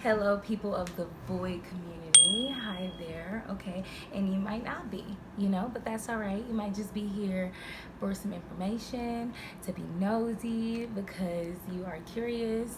Hello, people of the void community. Hi there. Okay, and you might not be, but that's all right. You might just be here for some information, to be nosy because you are curious,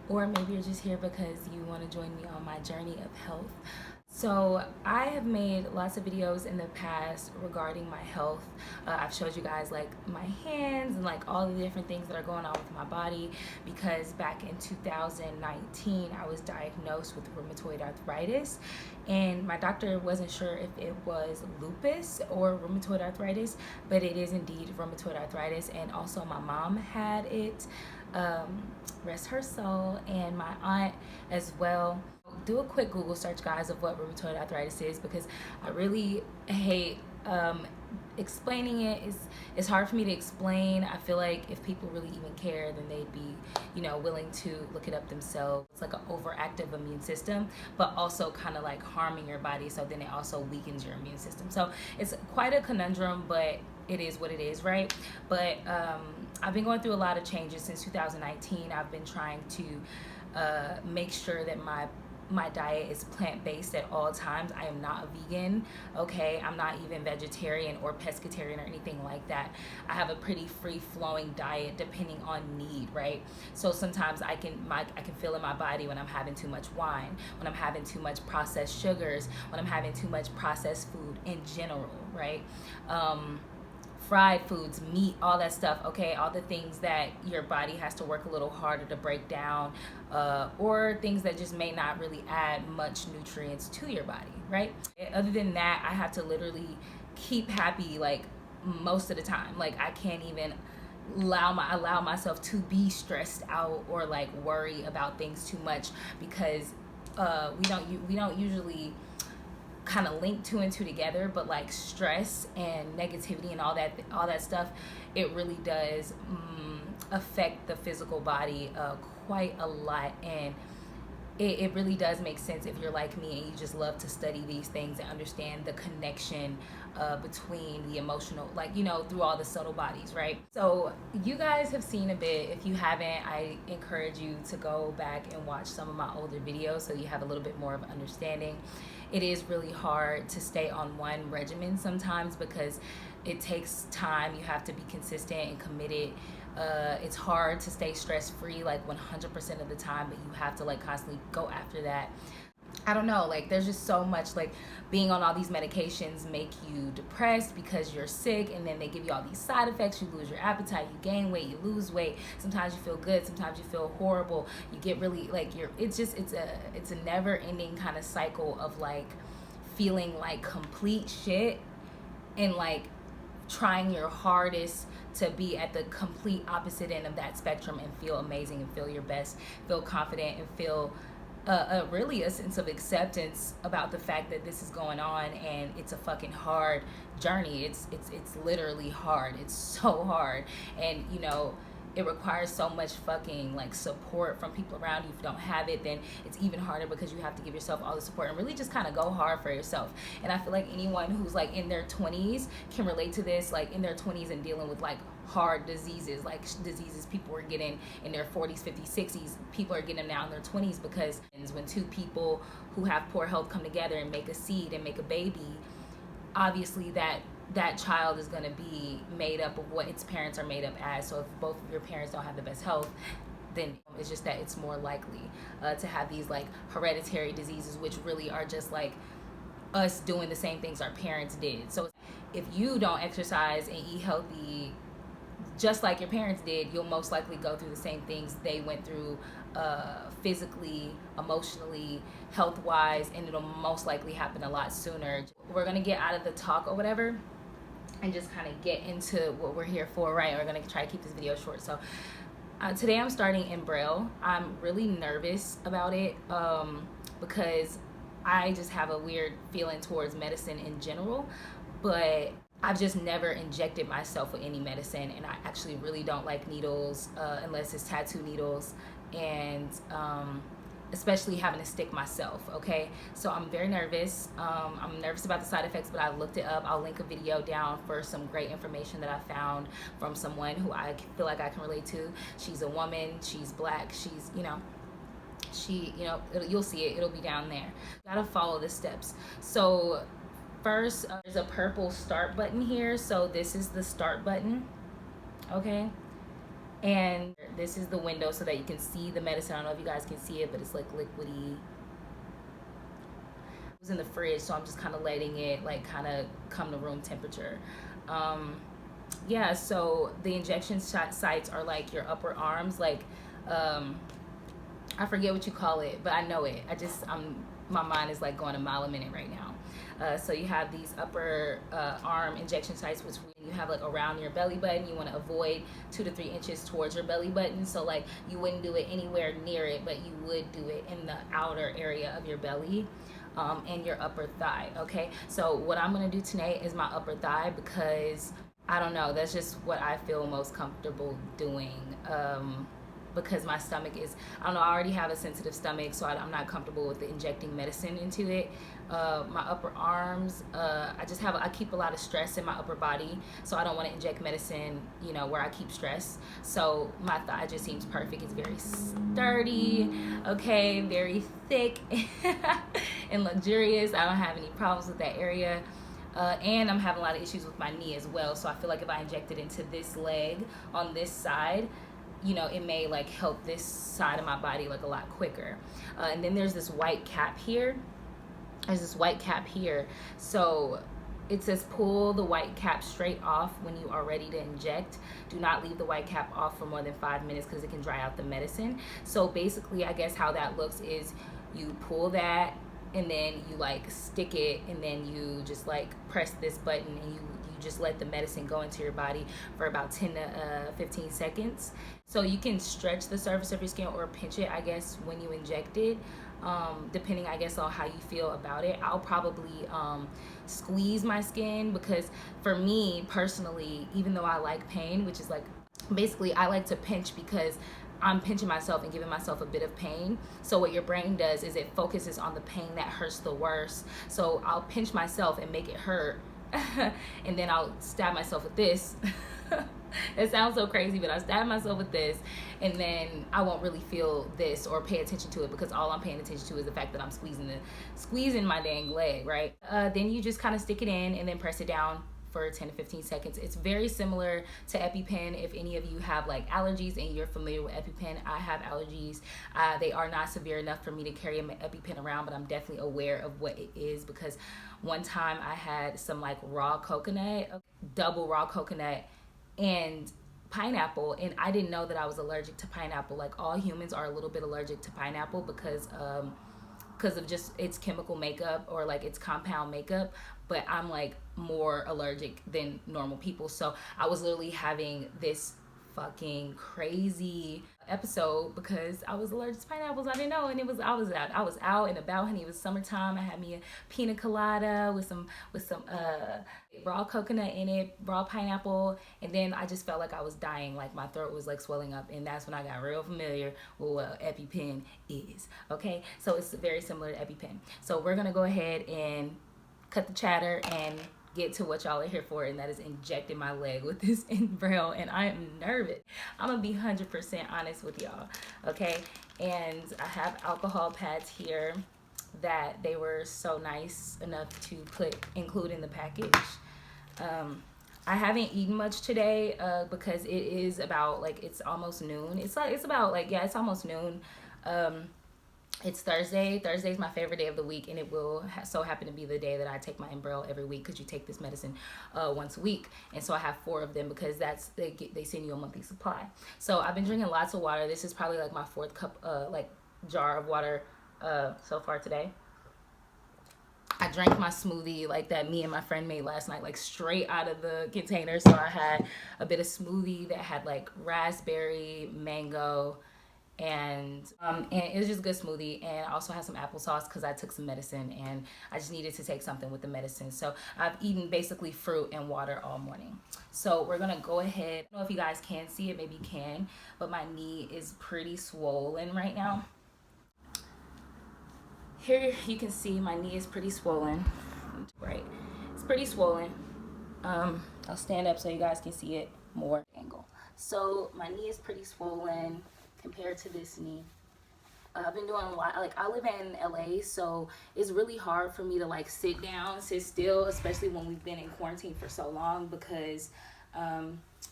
or maybe you're just here because you want to join me on my journey of health. So I have made lots of videos in the past regarding my health. I've showed you guys like my hands and like all the different things that are going on with my body, because back in 2019 I was diagnosed with rheumatoid arthritis, and my doctor wasn't sure if it was lupus or rheumatoid arthritis, but it is indeed rheumatoid arthritis. And also my mom had it, rest her soul, and my aunt as well. Do a quick Google search, guys, of what rheumatoid arthritis is, because I really hate explaining it. It's hard for me to explain. I feel like if people really even care, then they'd be willing to look it up themselves. It's like an overactive immune system, but also kind of like harming your body, so then it also weakens your immune system. So it's quite a conundrum, but it is what it is, right? But I've been going through a lot of changes since 2019. I've been trying to make sure that my diet is plant-based at all times. I am not a vegan, okay? I'm not even vegetarian or pescatarian or anything like that. I have a pretty free-flowing diet depending on need, right? So sometimes I can feel in my body when I'm having too much wine, when I'm having too much processed sugars, when I'm having too much processed food in general, right? Fried foods, meat, all that stuff, okay? All the things that your body has to work a little harder to break down, or things that just may not really add much nutrients to your body, right? Other than that, I have to literally keep happy like most of the time. Like I can't even allow myself to be stressed out or like worry about things too much, because we don't usually kind of link two and two together, but like stress and negativity and all that stuff, it really does affect the physical body quite a lot. And it really does make sense if you're like me and you just love to study these things and understand the connection between the emotional, through all the subtle bodies, right? So you guys have seen a bit. If you haven't, I encourage you to go back and watch some of my older videos so you have a little bit more of an understanding. It is really hard to stay on one regimen sometimes because it takes time. You have to be consistent and committed. It's hard to stay stress-free like 100% of the time, but you have to like constantly go after that. I don't know, like there's just so much, like being on all these medications make you depressed because you're sick, and then they give you all these side effects. You lose your appetite, you gain weight, you lose weight. Sometimes you feel good, sometimes you feel horrible. You get really like it's a never-ending kind of cycle of like feeling like complete shit and like trying your hardest to be at the complete opposite end of that spectrum and feel amazing and feel your best, feel confident, and feel really a sense of acceptance about the fact that this is going on. And it's a fucking hard journey. It's literally hard. It's so hard. And it requires so much fucking like support from people around you. If you don't have it, then it's even harder because you have to give yourself all the support and really just kind of go hard for yourself. And I feel like anyone who's like in their 20s can relate to this, like in their 20s and dealing with like hard diseases, like diseases people were getting in their 40s, 50s, 60s, people are getting them now in their 20s, because when two people who have poor health come together and make a seed and make a baby, obviously that child is going to be made up of what its parents are made up as. So if both of your parents don't have the best health, then it's just that it's more likely to have these like hereditary diseases, which really are just like us doing the same things our parents did. So if you don't exercise and eat healthy just like your parents did, you'll most likely go through the same things they went through, physically, emotionally, health-wise, and it'll most likely happen a lot sooner. We're gonna get out of the talk or whatever and just kind of get into what we're here for, right? We're gonna try to keep this video short. So today I'm starting Enbrel. I'm really nervous about it because I just have a weird feeling towards medicine in general, but I've just never injected myself with any medicine, and I actually really don't like needles unless it's tattoo needles, and especially having to stick myself, okay? So I'm very nervous. I'm nervous about the side effects, but I looked it up. I'll link a video down for some great information that I found from someone who I feel like I can relate to. She's a woman, she's black, she's, She, you know, you'll see it, it'll be down there. Gotta follow the steps. So first, there's a purple start button here. So this is the start button, okay? And this is the window so that you can see the medicine. I don't know if you guys can see it, but it's like liquidy. It was in the fridge, so I'm just kind of letting it like kind of come to room temperature. Yeah, so the injection sites are like your upper arms, like I forget what you call it, but I know it. My mind is like going a mile a minute right now. So you have these upper arm injection sites, which you have like around your belly button. You want to avoid 2 to 3 inches towards your belly button. So like you wouldn't do it anywhere near it, but you would do it in the outer area of your belly. And your upper thigh. Okay, so what I'm gonna do tonight is my upper thigh, because I don't know, that's just what I feel most comfortable doing. Because my stomach is, I don't know, I already have a sensitive stomach, so I'm not comfortable with injecting medicine into it. My upper arms, I keep a lot of stress in my upper body, so I don't want to inject medicine, you know, where I keep stress. So my thigh just seems perfect. It's very sturdy, okay, very thick and luxurious. I don't have any problems with that area. And I'm having a lot of issues with my knee as well, so I feel like if I inject it into this leg on this side, you know, it may like help this side of my body like a lot quicker. And then there's this white cap here. So it says pull the white cap straight off when you are ready to inject. Do not leave the white cap off for more than 5 minutes because it can dry out the medicine. So basically, I guess how that looks is you pull that, and then you like stick it, and then you just like press this button, and you just let the medicine go into your body for about 10 to 15 seconds. So you can stretch the surface of your skin or pinch it, I guess, when you inject it, depending, I guess, on how you feel about it. I'll probably squeeze my skin, because for me personally, even though I like pain, which is like, basically I like to pinch because I'm pinching myself and giving myself a bit of pain. So what your brain does is it focuses on the pain that hurts the worst. So I'll pinch myself and make it hurt, and then I'll stab myself with this. It sounds so crazy, but I stab myself with this, and then I won't really feel this or pay attention to it, because all I'm paying attention to is the fact that I'm squeezing my dang leg, right? Then you just kind of stick it in and then press it down for 10 to 15 seconds. It's very similar to EpiPen. If any of you have like allergies and you're familiar with EpiPen, I have allergies. They are not severe enough for me to carry an EpiPen around, but I'm definitely aware of what it is, because one time I had some like raw coconut, double raw coconut, and pineapple, and I didn't know that I was allergic to pineapple. Like, all humans are a little bit allergic to pineapple because of just its chemical makeup, or like its compound makeup, but I'm like more allergic than normal people. So I was literally having this fucking crazy episode because I was allergic to pineapples. I didn't know, and I was out and about, honey. It was summertime. I had me a pina colada with some raw coconut in it, raw pineapple, and then I just felt like I was dying, like my throat was like swelling up, and that's when I got real familiar with what EpiPen is. Okay, so it's very similar to EpiPen. So we're gonna go ahead and cut the chatter and get to what y'all are here for, and that is injecting my leg with this Enbrel, and I am nervous. I'm gonna be 100% honest with y'all, okay? And I have alcohol pads here that they were so nice enough to include in the package. I haven't eaten much today because it is about like, it's almost noon. It's almost noon. It's Thursday. Thursday is my favorite day of the week, and it will so happen to be the day that I take my Enbrel every week, because you take this medicine once a week, and so I have 4 of them because they send you a monthly supply. So I've been drinking lots of water. This is probably like my 4th cup, like jar of water so far today. I drank my smoothie like that me and my friend made last night, like straight out of the container. So I had a bit of smoothie that had like raspberry, mango, and it was just a good smoothie. And I also had some applesauce because I took some medicine and I just needed to take something with the medicine. So I've eaten basically fruit and water all morning. So we're gonna go ahead. I don't know if you guys can see it, maybe you can, but my knee is pretty swollen right now. Here you can see my knee is pretty swollen. Right, it's pretty swollen. I'll stand up so you guys can see it more angle. So my knee is pretty swollen compared to this knee. I've been doing a lot. Like, I live in LA, so it's really hard for me to like sit down, sit still, especially when we've been in quarantine for so long. Because,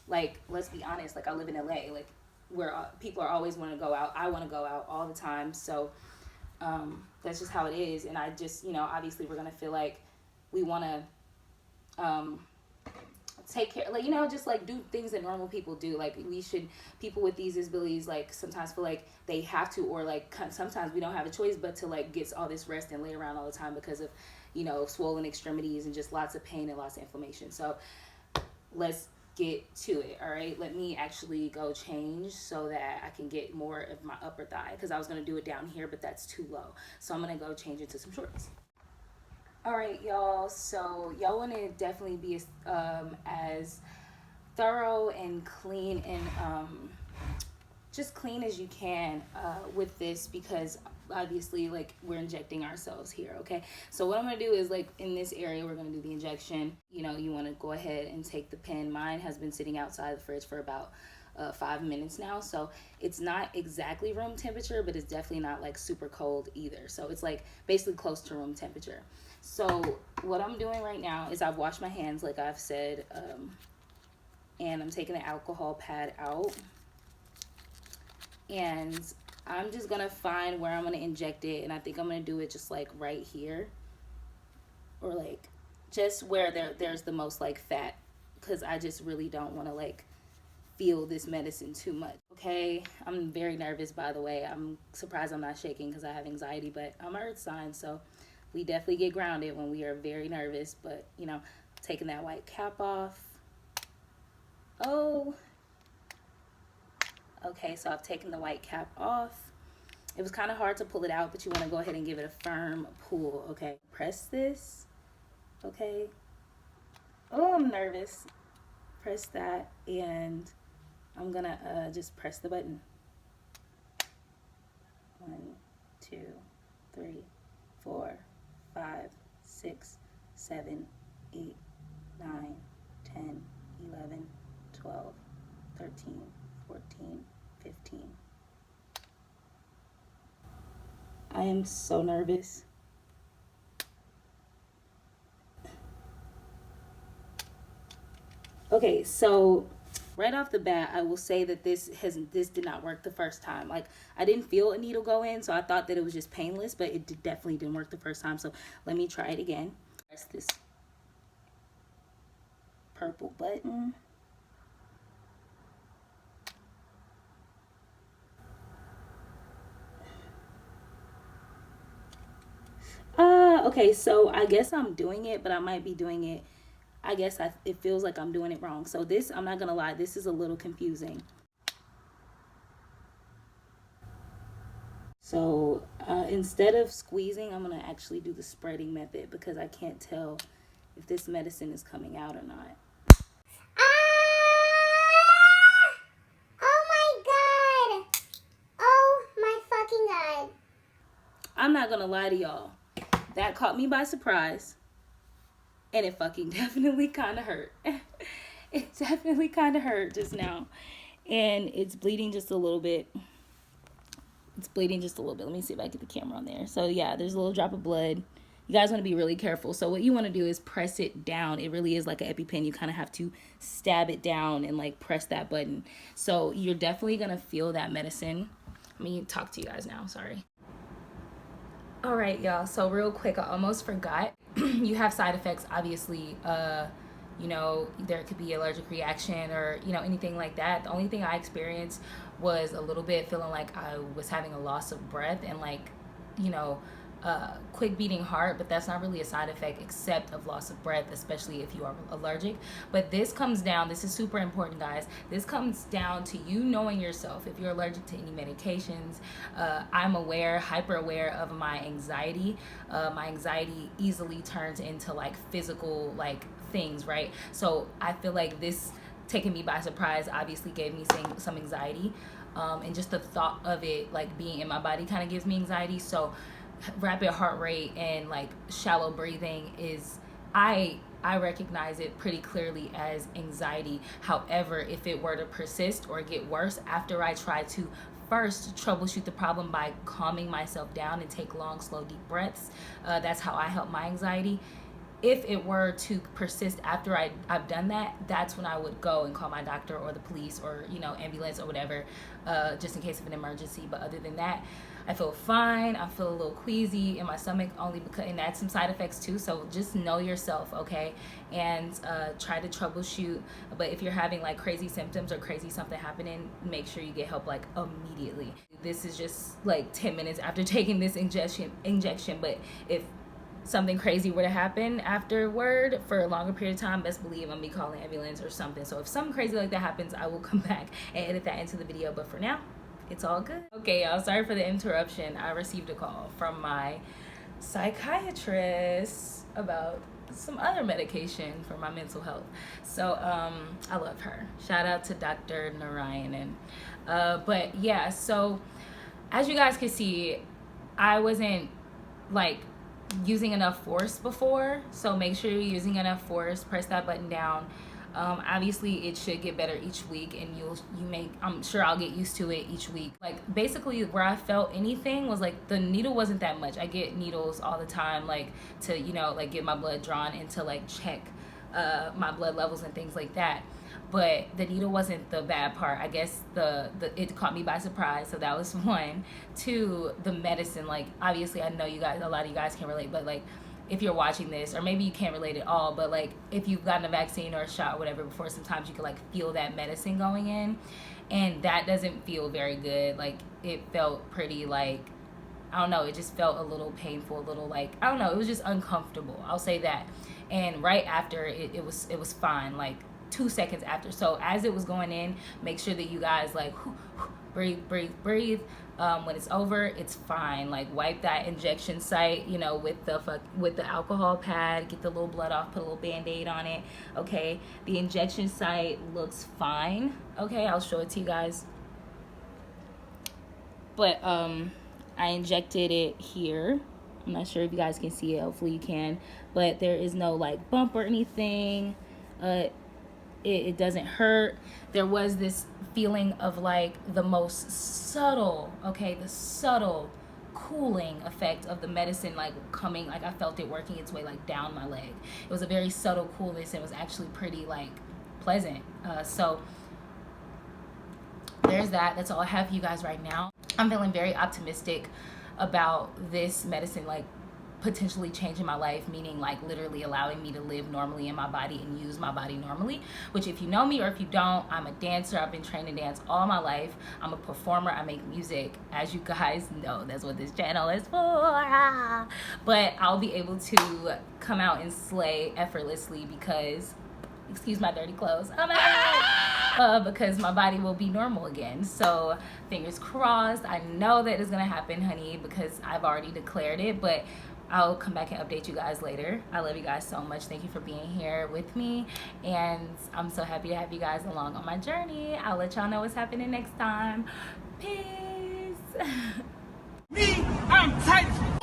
like, let's be honest, like, I live in LA, like, where people are always want to go out. I want to go out all the time, so that's just how it is. And I just, obviously, we're gonna feel like we want to take care, like, just like do things that normal people do. Like, we should, people with these disabilities, like, sometimes feel like they have to, or like sometimes we don't have a choice but to like get all this rest and lay around all the time because of swollen extremities and just lots of pain and lots of inflammation. So let's get to it. All right, let me actually go change so that I can get more of my upper thigh, because I was going to do it down here, but that's too low. So I'm going to go change into some shorts. All right, y'all, so y'all want to definitely be as thorough and clean and just clean as you can with this, because obviously, like, we're injecting ourselves here. Okay, so what I'm gonna do is, like, in this area we're gonna do the injection. You want to go ahead and take the pen. Mine has been sitting outside the fridge for about 5 minutes now, so it's not exactly room temperature, but it's definitely not like super cold either, so it's like basically close to room temperature. So what I'm doing right now is I've washed my hands, like I've said, and I'm taking the alcohol pad out, and I'm just gonna find where I'm gonna inject it. And I think I'm gonna do it just like right here, or like just where there's the most like fat, because I just really don't want to like feel this medicine too much. Okay, I'm very nervous, by the way. I'm surprised I'm not shaking because I have anxiety, but I'm an earth sign, so we definitely get grounded when we are very nervous. But taking that white cap off. Oh, okay, so I've taken the white cap off. It was kind of hard to pull it out, but you want to go ahead and give it a firm pull. Okay, press this. Okay, oh, I'm nervous. Press that, and I'm gonna just press the button. 1, 2, 3, 4, 5, 6, 7, 8, 9, 10, 11, 12, 13, 14, 15. I am so nervous. Okay, so right off the bat, I will say that this did not work the first time. Like, I didn't feel a needle go in, so I thought that it was just painless, but it definitely didn't work the first time. So let me try it again. Press this purple button. Okay, so I guess I'm doing it, but I might be doing it. I guess it feels like I'm doing it wrong. So this, I'm not gonna lie, this is a little confusing. So instead of squeezing, I'm gonna actually do the spreading method, because I can't tell if this medicine is coming out or not. Oh my god! Oh my fucking god! I'm not gonna lie to y'all. That caught me by surprise. And it fucking definitely kind of hurt. It definitely kind of hurt just now. And it's bleeding just a little bit. It's bleeding just a little bit. Let me see if I get the camera on there. So yeah, there's a little drop of blood. You guys want to be really careful. So what you want to do is press it down. It really is like an EpiPen. You kind of have to stab it down and like press that button. So you're definitely going to feel that medicine. Let me talk to you guys now. Sorry. All right, y'all. So real quick, I almost forgot. You have side effects, obviously. There could be allergic reaction or, anything like that. The only thing I experienced was a little bit feeling like I was having a loss of breath and like, quick beating heart, but that's not really a side effect except of loss of breath, especially if you are allergic. But this comes down, this is super important, guys. This comes down to you knowing yourself. If you're allergic to any medications, I'm hyper aware of my anxiety. My anxiety easily turns into like physical like things, right? So I feel like this taking me by surprise obviously gave me some anxiety. And just the thought of it like being in my body kind of gives me anxiety. So rapid heart rate and like shallow breathing is, I recognize it pretty clearly as anxiety. However, if it were to persist or get worse after I try to first troubleshoot the problem by calming myself down and take long, slow, deep breaths. That's how I help my anxiety. If it were to persist after I've done that, that's when I would go and call my doctor or the police or, you know, ambulance or whatever, just in case of an emergency. But other than that, I feel fine. I feel a little queasy in my stomach only because, and that's some side effects too. So just know yourself, okay? And try to troubleshoot. But if you're having like crazy symptoms or crazy something happening, make sure you get help like immediately. This is just like 10 minutes after taking this injection. But if something crazy were to happen afterward for a longer period of time, best believe I'm gonna be calling ambulance or something. So if something crazy like that happens, I will come back and edit that into the video. But for now, it's all good. Okay, y'all, sorry for the interruption. I received a call from my psychiatrist about some other medication for my mental health. So I love her. Shout out to Dr. Narayanan. But yeah, so as you guys can see, I wasn't like using enough force before, so make sure you're using enough force. Press that button down. Obviously it should get better each week, and I'm sure I'll get used to it each week. Like basically where I felt anything was like the needle wasn't that much. I get needles all the time, like to, you know, like get my blood drawn and to like check my blood levels and things like that. But the needle wasn't the bad part. I guess it caught me by surprise, so that was one. Two, the medicine, like obviously I know you guys, a lot of you guys can relate, but like if you're watching this, or maybe you can't relate at all, but like if you've gotten a vaccine or a shot or whatever before, sometimes you can like feel that medicine going in, and that doesn't feel very good. Like it felt pretty like, I don't know, it just felt a little painful, a little like, I don't know, it was just uncomfortable, I'll say that. And right after it was fine, like 2 seconds after. So as it was going in, make sure that you guys like breathe. When it's over, it's fine. Like wipe that injection site, you know, with the alcohol pad, get the little blood off, put a little band-aid on it. Okay, the injection site looks fine. Okay, I'll show it to you guys. But I injected it here. I'm not sure if you guys can see it. Hopefully you can. But there is no like bump or anything. It doesn't hurt. There was this feeling of like the most subtle, okay, the subtle cooling effect of the medicine, like coming, like I felt it working its way like down my leg. It was a very subtle coolness, and it was actually pretty like pleasant. So there's that. That's all I have for you guys right now. I'm feeling very optimistic about this medicine, like potentially changing my life, meaning like literally allowing me to live normally in my body and use my body normally. Which if you know me or if you don't, I'm a dancer. I've been trained to dance all my life. I'm a performer. I make music, as you guys know. That's what this channel is for. But I'll be able to come out and slay effortlessly because, excuse my dirty clothes, I'm out, because my body will be normal again. So fingers crossed. I know that is gonna happen, honey, because I've already declared it. But I'll come back and update you guys later. I love you guys so much. Thank you for being here with me, and I'm so happy to have you guys along on my journey. I'll let y'all know what's happening next time. Peace. Me, I'm tight.